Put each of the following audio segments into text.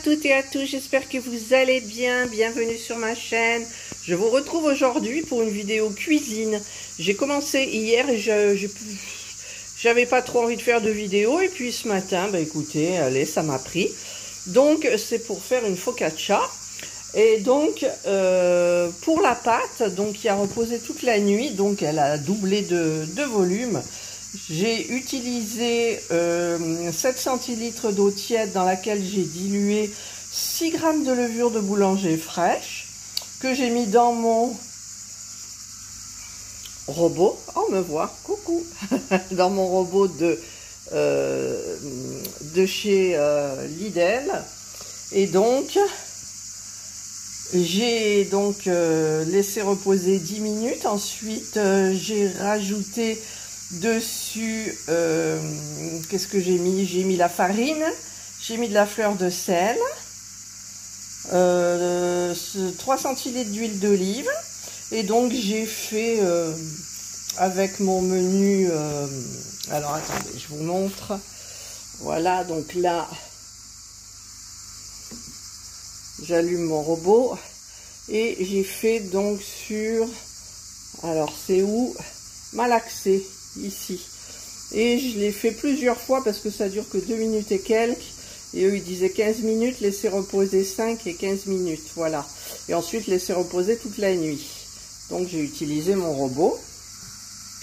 toutes et à tous, j'espère que vous allez bien, bienvenue sur ma chaîne. Je vous retrouve aujourd'hui pour une vidéo cuisine. J'ai commencé hier et j'avais pas trop envie de faire de vidéo et puis ce matin, bah écoutez, allez, ça m'a pris. Donc c'est pour faire une focaccia. Et donc pour la pâte, donc qui a reposé toute la nuit, donc elle a doublé de volume. J'ai utilisé 7 centilitres d'eau tiède dans laquelle j'ai dilué 6 g de levure de boulanger fraîche que j'ai mis dans mon robot. Oh, on me voit, coucou. Dans mon robot de chez Lidl. Et donc j'ai laissé reposer 10 minutes. Ensuite j'ai rajouté dessus, qu'est-ce que j'ai mis? J'ai mis la farine, j'ai mis de la fleur de sel, 3 centilitres d'huile d'olive. Et donc j'ai fait avec mon menu, alors attendez, je vous montre. Voilà, donc là, j'allume mon robot et j'ai fait donc sur, alors c'est où? Malaxé. Ici, et je l'ai fait plusieurs fois parce que ça dure que 2 minutes et quelques, et eux ils disaient 15 minutes, laisser reposer 5 et 15 minutes, voilà, et ensuite laisser reposer toute la nuit. Donc j'ai utilisé mon robot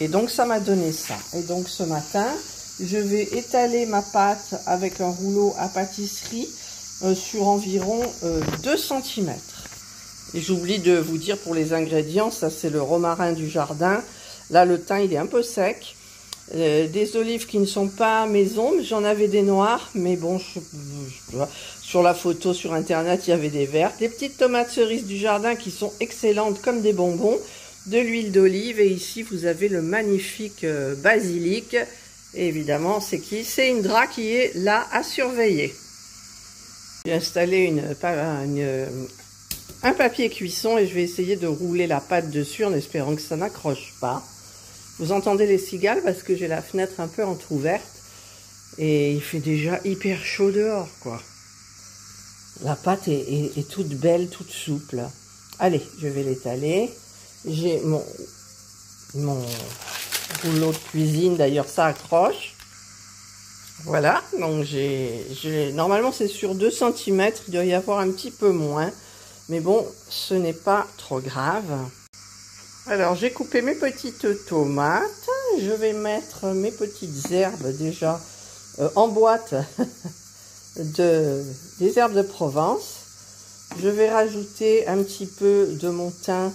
et donc ça m'a donné ça. Et donc ce matin je vais étaler ma pâte avec un rouleau à pâtisserie sur environ 2 cm. Et j'oublie de vous dire pour les ingrédients, ça c'est le romarin du jardin. Là, le thym, il est un peu sec. Des olives qui ne sont pas maison, mais j'en avais des noires. Mais bon, sur la photo sur Internet, il y avait des vertes. Des petites tomates cerises du jardin qui sont excellentes comme des bonbons. De l'huile d'olive. Et ici, vous avez le magnifique basilic. Et évidemment, c'est qui? C'est Indra qui est là à surveiller. J'ai installé un papier cuisson et je vais essayer de rouler la pâte dessus en espérant que ça n'accroche pas. Vous entendez les cigales parce que j'ai la fenêtre un peu entrouverte et il fait déjà hyper chaud dehors, quoi. La pâte est toute belle, toute souple. Allez, je vais l'étaler. J'ai mon rouleau de cuisine, d'ailleurs ça accroche. Voilà, donc normalement c'est sur 2 cm, il doit y avoir un petit peu moins. Mais bon, ce n'est pas trop grave. Alors, j'ai coupé mes petites tomates. Je vais mettre mes petites herbes déjà en boîte des herbes de Provence. Je vais rajouter un petit peu de mon thym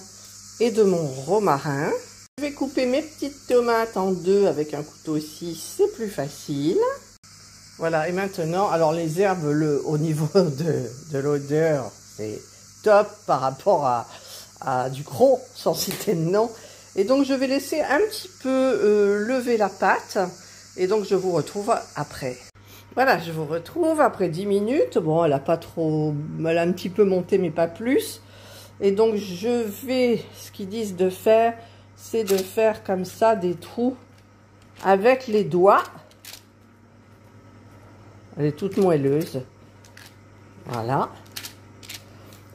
et de mon romarin. Je vais couper mes petites tomates en deux avec un couteau aussi, c'est plus facile. Voilà, et maintenant, alors les herbes, au niveau de l'odeur, c'est top par rapport à du croc, sans citer de nom. Et donc je vais laisser un petit peu lever la pâte et donc je vous retrouve après. Voilà, je vous retrouve après 10 minutes. Bon, elle a pas trop, elle a un petit peu monté mais pas plus. Et donc ce qu'ils disent de faire, c'est de faire comme ça des trous avec les doigts. Elle est toute moelleuse. Voilà.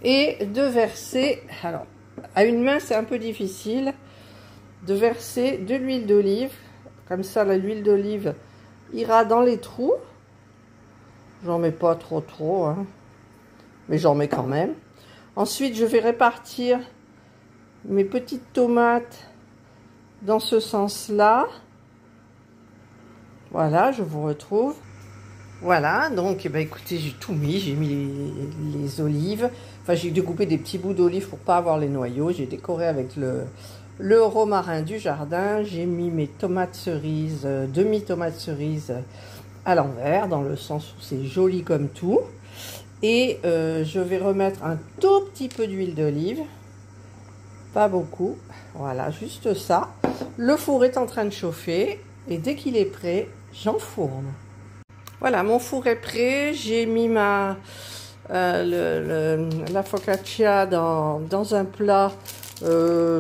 Et de verser, alors à une main c'est un peu difficile, de verser de l'huile d'olive, comme ça l'huile d'olive ira dans les trous. J'en mets pas trop, hein, mais j'en mets quand même. Ensuite je vais répartir mes petites tomates dans ce sens-là. Voilà, je vous retrouve. Voilà, donc écoutez, j'ai tout mis, j'ai mis les olives, enfin j'ai découpé des petits bouts d'olives pour pas avoir les noyaux, j'ai décoré avec le romarin du jardin, j'ai mis mes tomates cerises, demi-tomates cerises à l'envers, dans le sens où c'est joli comme tout, et je vais remettre un tout petit peu d'huile d'olive, pas beaucoup, voilà, juste ça. Le four est en train de chauffer, et dès qu'il est prêt, j'enfourne. Voilà, mon four est prêt. J'ai mis la focaccia dans un plat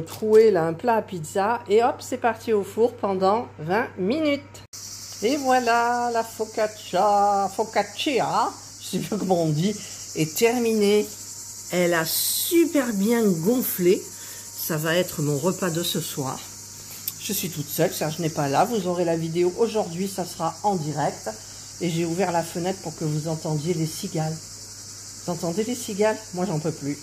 troué, là, un plat à pizza. Et hop, c'est parti au four pendant 20 minutes. Et voilà la focaccia, je sais plus comment on dit. est terminée. Elle a super bien gonflé. Ça va être mon repas de ce soir. Je suis toute seule, Serge n'est pas là. Vous aurez la vidéo aujourd'hui, ça sera en direct. Et j'ai ouvert la fenêtre pour que vous entendiez les cigales. Vous entendez les cigales? Moi, j'en peux plus.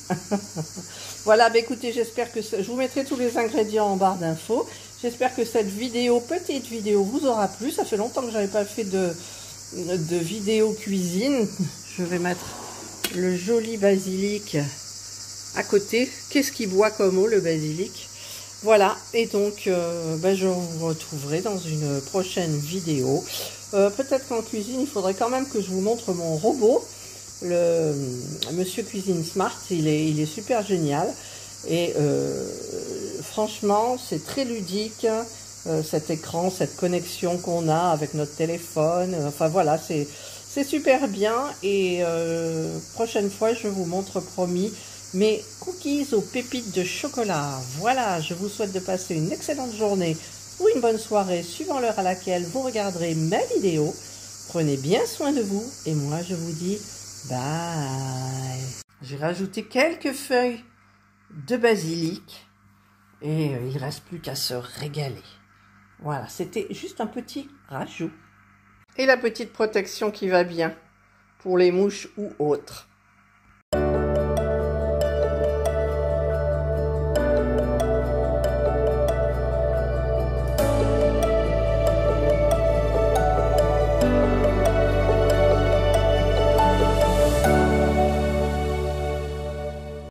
Voilà, bah écoutez, j'espère que... Je vous mettrai tous les ingrédients en barre d'infos. J'espère que cette vidéo, petite vidéo, vous aura plu. Ça fait longtemps que je n'avais pas fait de vidéo cuisine. Je vais mettre le joli basilic à côté. Qu'est-ce qu'il boit comme eau, le basilic? Voilà, et donc je vous retrouverai dans une prochaine vidéo. Peut-être qu'en cuisine, il faudrait quand même que je vous montre mon robot. Le Monsieur Cuisine Smart, il est super génial. Et franchement, c'est très ludique, cet écran, cette connexion qu'on a avec notre téléphone. Enfin voilà, c'est super bien. Et prochaine fois, je vous montre, promis, mes cookies aux pépites de chocolat. Voilà, je vous souhaite de passer une excellente journée ou une bonne soirée, suivant l'heure à laquelle vous regarderez ma vidéo. Prenez bien soin de vous et moi je vous dis bye. J'ai rajouté quelques feuilles de basilic et il ne reste plus qu'à se régaler. Voilà, c'était juste un petit rajout. Et la petite protection qui va bien pour les mouches ou autres.